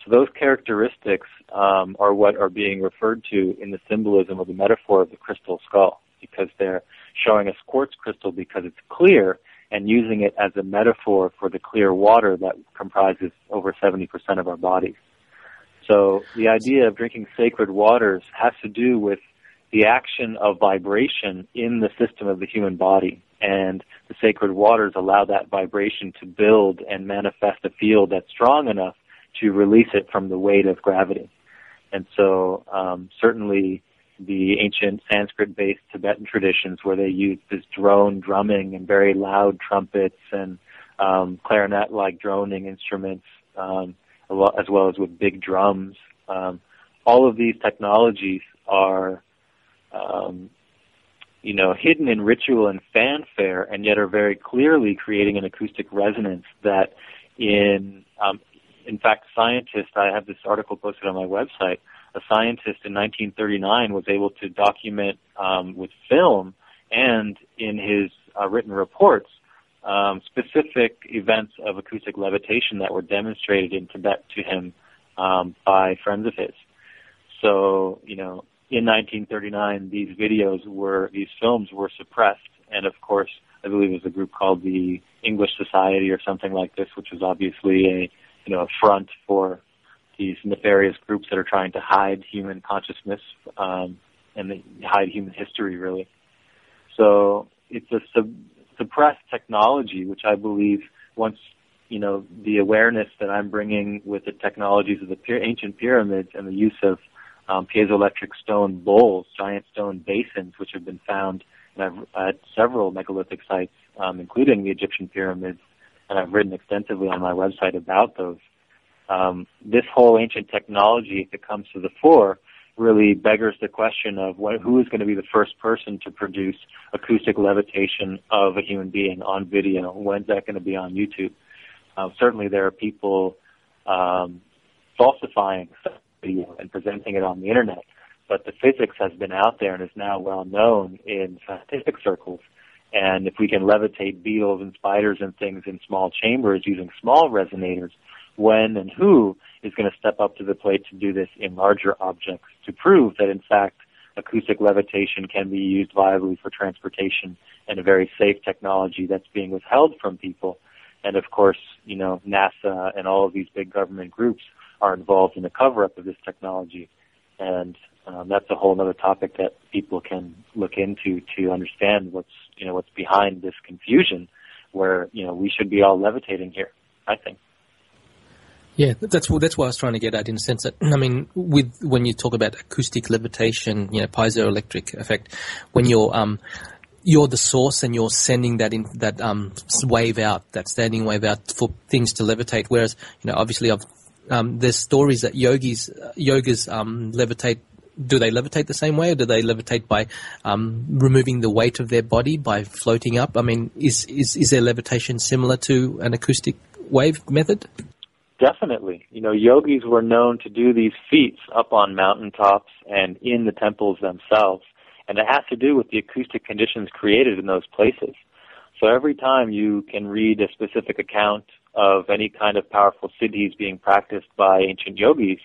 So those characteristics are what are being referred to in the symbolism of the metaphor of the crystal skull, because they're showing us quartz crystal because it's clear and using it as a metaphor for the clear water that comprises over 70% of our bodies. So the idea of drinking sacred waters has to do with the action of vibration in the system of the human body. And the sacred waters allow that vibration to build and manifest a field that's strong enough to release it from the weight of gravity. And so certainly the ancient Sanskrit-based Tibetan traditions where they used this drone drumming and very loud trumpets and clarinet-like droning instruments, as well as with big drums. All of these technologies are hidden in ritual and fanfare, and yet are very clearly creating an acoustic resonance that in fact, scientists, I have this article posted on my website, a scientist in 1939 was able to document with film and in his written reports specific events of acoustic levitation that were demonstrated in Tibet to him by friends of his. So, in 1939, these films were suppressed, and of course, I believe it was a group called the English Society or something like this, which was obviously a front for these nefarious groups that are trying to hide human consciousness and hide human history, really. So it's a suppressed technology, which I believe once the awareness that I'm bringing with the technologies of the ancient pyramids and the use of piezoelectric stone bowls, giant stone basins, which have been found at several megalithic sites, including the Egyptian pyramids, and I've written extensively on my website about those. This whole ancient technology, if it comes to the fore, really beggars the question of who is going to be the first person to produce acoustic levitation of a human being on video. When's that going to be on YouTube? Certainly there are people falsifying video and presenting it on the internet, but the physics has been out there and is now well known in scientific circles. And if we can levitate beetles and spiders and things in small chambers using small resonators, when and who is going to step up to the plate to do this in larger objects to prove that, in fact, acoustic levitation can be used viably for transportation and a very safe technology that's being withheld from people. And, of course, NASA and all of these big government groups are involved in the cover-up of this technology. And that's a whole other topic that people can look into to understand what's behind this confusion where, we should be all levitating here, I think. Yeah, that's what I was trying to get at, in the sense that, when you talk about acoustic levitation, piezoelectric effect, when you're the source and you're sending that wave out, that standing wave out for things to levitate. Whereas, obviously, there's stories that yogas levitate. Do they levitate the same way, or do they levitate by removing the weight of their body by floating up? Is their levitation similar to an acoustic wave method? Definitely. Yogis were known to do these feats up on mountaintops and in the temples themselves, and it has to do with the acoustic conditions created in those places. So every time you can read a specific account of any kind of powerful siddhis being practiced by ancient yogis,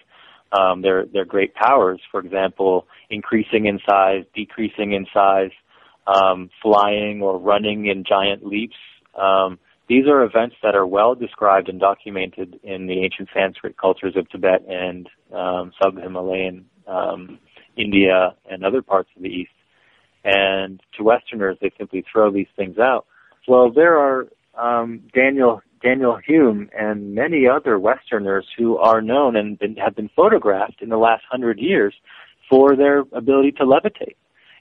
they're great powers. For example, increasing in size, decreasing in size, flying or running in giant leaps. These are events that are well described and documented in the ancient Sanskrit cultures of Tibet and sub-Himalayan India and other parts of the East. And to Westerners, they simply throw these things out. Well, there are Daniel Hume and many other Westerners who are known and have been photographed in the last 100 years for their ability to levitate.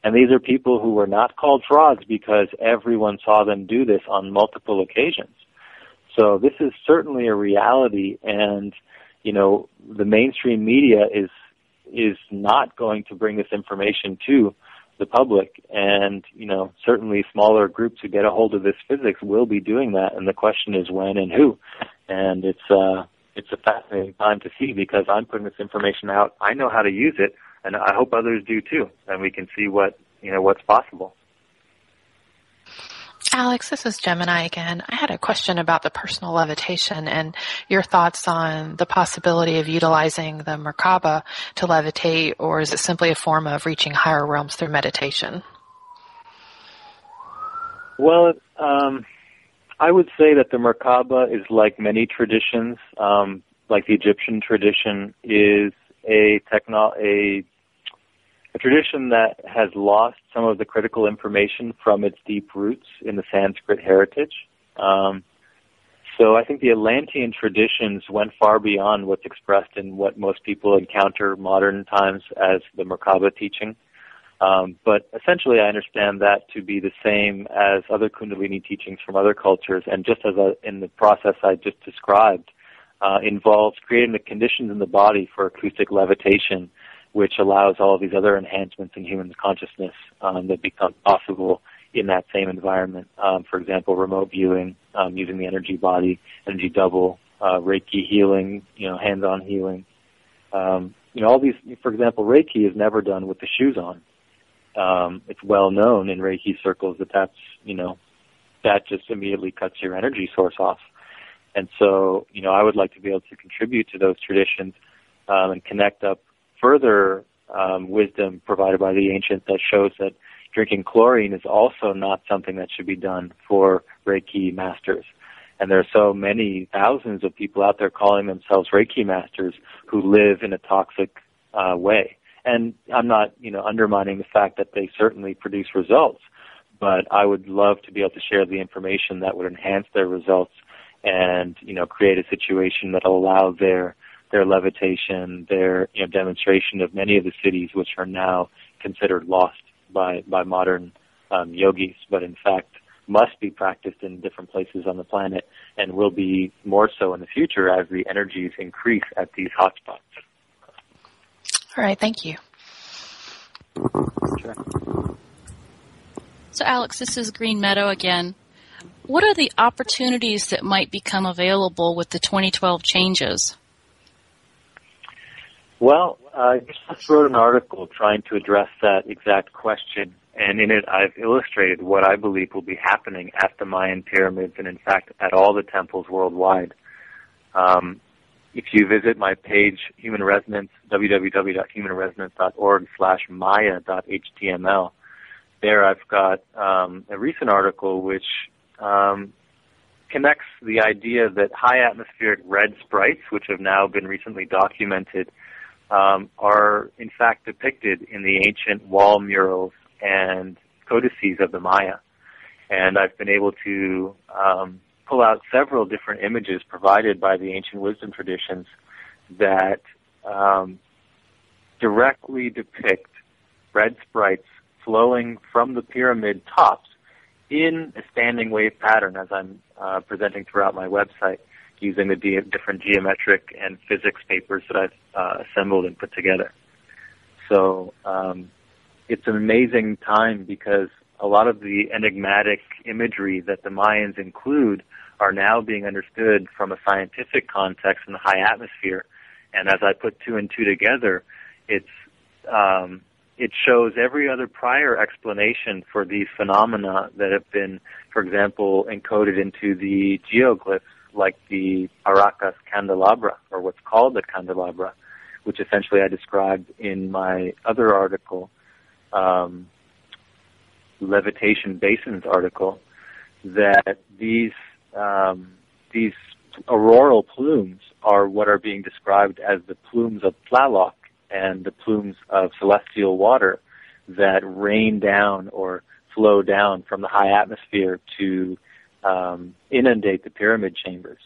And these are people who were not called frauds because everyone saw them do this on multiple occasions. So this is certainly a reality, and, the mainstream media is not going to bring this information to the public. And, certainly smaller groups who get a hold of this physics will be doing that, and the question is when and who. And it's a fascinating time to see, because I'm putting this information out. I know how to use it, and I hope others do too, and we can see what's possible. Alex, this is Gemini again. I had a question about the personal levitation and your thoughts on the possibility of utilizing the Merkaba to levitate, or is it simply a form of reaching higher realms through meditation? Well, I would say that the Merkaba is like many traditions, like the Egyptian tradition, is a tradition that has lost some of the critical information from its deep roots in the Sanskrit heritage. So I think the Atlantean traditions went far beyond what's expressed in what most people encounter modern times as the Merkaba teaching. But essentially I understand that to be the same as other Kundalini teachings from other cultures, and just as in the process I just described, involves creating the conditions in the body for acoustic levitation, which allows all of these other enhancements in human consciousness that become possible in that same environment. For example, remote viewing, using the energy body, energy double, Reiki healing, hands-on healing. All these, for example, Reiki is never done with the shoes on. It's well known in Reiki circles that just immediately cuts your energy source off. And so, I would like to be able to contribute to those traditions and connect up further wisdom provided by the ancients that shows that drinking chlorine is also not something that should be done for Reiki masters. And there are so many thousands of people out there calling themselves Reiki masters who live in a toxic way. And I'm not, undermining the fact that they certainly produce results, but I would love to be able to share the information that would enhance their results and, create a situation that will allow their levitation, their demonstration of many of the cities which are now considered lost by modern yogis, but in fact must be practiced in different places on the planet and will be more so in the future as the energies increase at these hotspots. All right, thank you. Sure. So Alex, this is Green Meadow again. What are the opportunities that might become available with the 2012 changes? Well, I just wrote an article trying to address that exact question, and in it I've illustrated what I believe will be happening at the Mayan pyramids and, in fact, at all the temples worldwide. If you visit my page, Human Resonance, www.humanresonance.org/maya.html, there I've got a recent article which connects the idea that high atmospheric red sprites, which have now been recently documented, are in fact depicted in the ancient wall murals and codices of the Maya. And I've been able to pull out several different images provided by the ancient wisdom traditions that directly depict red sprites flowing from the pyramid tops in a standing wave pattern, as I'm presenting throughout my website, using the different geometric and physics papers that I've assembled and put together. So it's an amazing time because a lot of the enigmatic imagery that the Mayans include are now being understood from a scientific context in the high atmosphere. And as I put two and two together, it shows every other prior explanation for these phenomena that have been, for example, encoded into the geoglyphs, like the Paracas candelabra, or what's called the candelabra, which essentially I described in my other article, Levitation Basins article, that these auroral plumes are what are being described as the plumes of Tlaloc and the plumes of celestial water that rain down or flow down from the high atmosphere to inundate the pyramid chambers.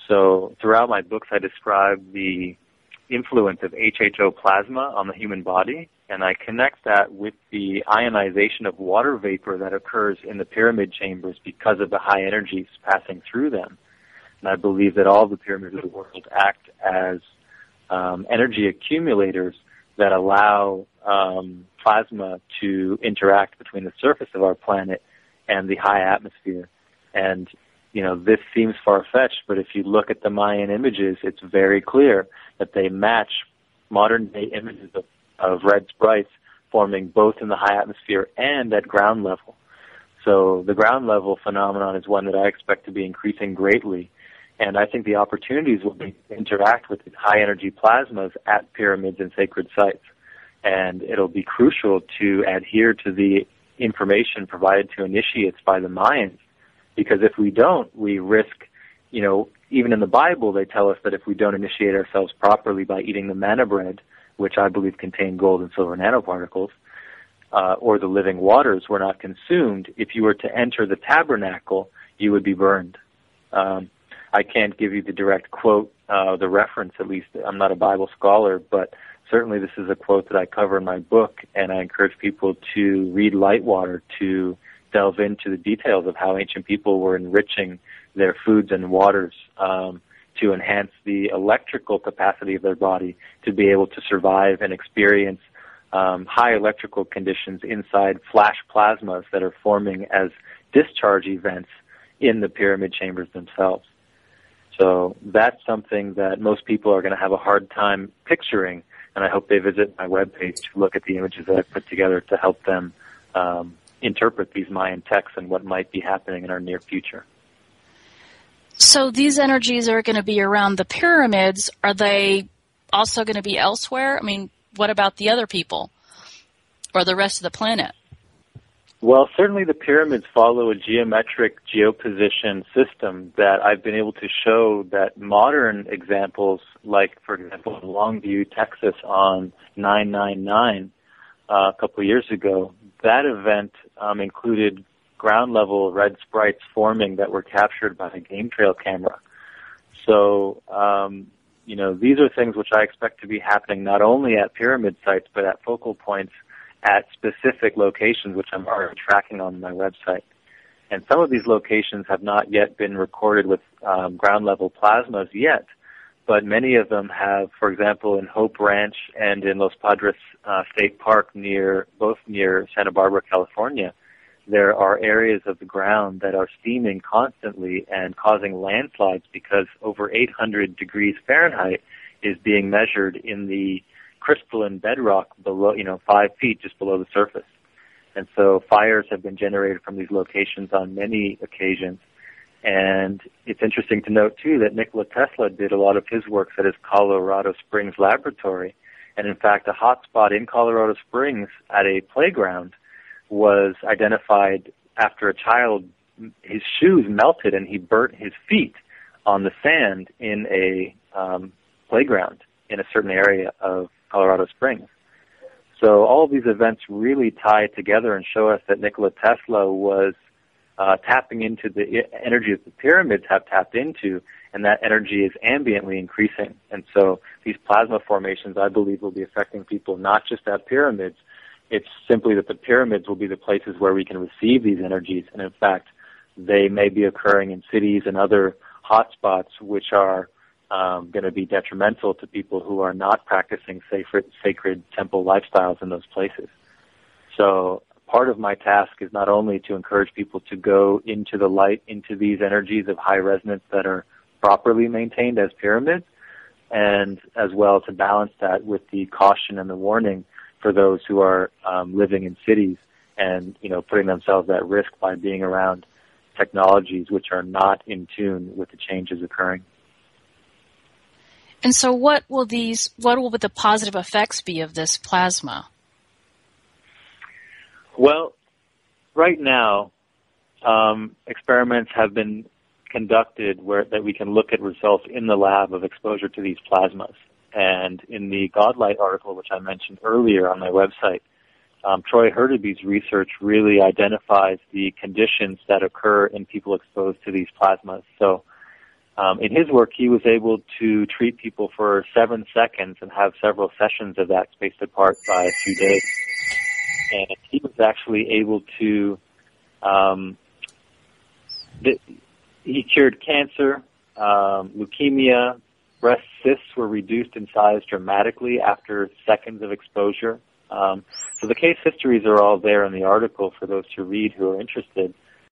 So throughout my books, I describe the influence of HHO plasma on the human body, and I connect that with the ionization of water vapor that occurs in the pyramid chambers because of the high energies passing through them. And I believe that all the pyramids of the world act as energy accumulators that allow plasma to interact between the surface of our planet and the high atmosphere. And, this seems far-fetched, but if you look at the Mayan images, it's very clear that they match modern-day images of red sprites forming both in the high atmosphere and at ground level. So the ground level phenomenon is one that I expect to be increasing greatly. And I think the opportunities will be to interact with these high-energy plasmas at pyramids and sacred sites. And it'll be crucial to adhere to the information provided to initiates by the Mayans, because if we don't, we risk, even in the Bible they tell us that if we don't initiate ourselves properly by eating the manna bread, which I believe contain gold and silver nanoparticles, or the living waters were not consumed, if you were to enter the tabernacle, you would be burned. I can't give you the direct quote, the reference at least. I'm not a Bible scholar, but certainly this is a quote that I cover in my book, and I encourage people to read Lightwater to delve into the details of how ancient people were enriching their foods and waters to enhance the electrical capacity of their body to be able to survive and experience high electrical conditions inside flash plasmas that are forming as discharge events in the pyramid chambers themselves. So that's something that most people are going to have a hard time picturing, and I hope they visit my webpage to look at the images that I've put together to help them interpret these Mayan texts and what might be happening in our near future. So these energies are going to be around the pyramids. Are they also going to be elsewhere? I mean, what about the other people or the rest of the planet? Well, certainly the pyramids follow a geometric geoposition system that I've been able to show that modern examples, like, for example, in Longview, Texas on 999 a couple of years ago, that event included ground-level red sprites forming that were captured by a game trail camera. So, these are things which I expect to be happening not only at pyramid sites, but at focal points at specific locations, which I'm already tracking on my website. And some of these locations have not yet been recorded with ground-level plasmas yet, but many of them have. For example, in Hope Ranch and in Los Padres State Park, both near Santa Barbara, California, there are areas of the ground that are steaming constantly and causing landslides because over 800 degrees Fahrenheit is being measured in the crystalline bedrock below, 5 feet just below the surface. And so fires have been generated from these locations on many occasions. And it's interesting to note, too, that Nikola Tesla did a lot of his work at his Colorado Springs laboratory. And in fact, a hot spot in Colorado Springs at a playground was identified after a child, his shoes melted and he burnt his feet on the sand in a playground in a certain area of Colorado Springs. So all of these events really tie together and show us that Nikola Tesla was tapping into the energy that the pyramids have tapped into, and that energy is ambiently increasing. And so these plasma formations, I believe, will be affecting people not just at pyramids. It's simply that the pyramids will be the places where we can receive these energies, and in fact, they may be occurring in cities and other hotspots which are going to be detrimental to people who are not practicing sacred temple lifestyles in those places. So part of my task is not only to encourage people to go into the light, into these energies of high resonance that are properly maintained as pyramids, and as well to balance that with the caution and the warning for those who are living in cities and, putting themselves at risk by being around technologies which are not in tune with the changes occurring. And so what will the positive effects be of this plasma? Well, right now, experiments have been conducted that we can look at results in the lab of exposure to these plasmas. And in the Godlight article, which I mentioned earlier on my website, Troy Hurtaby's research really identifies the conditions that occur in people exposed to these plasmas. So in his work, he was able to treat people for 7 seconds and have several sessions of that spaced apart by a few days. And he was actually able to, he cured cancer, leukemia, breast cysts were reduced in size dramatically after seconds of exposure. So the case histories are all there in the article for those to read who are interested.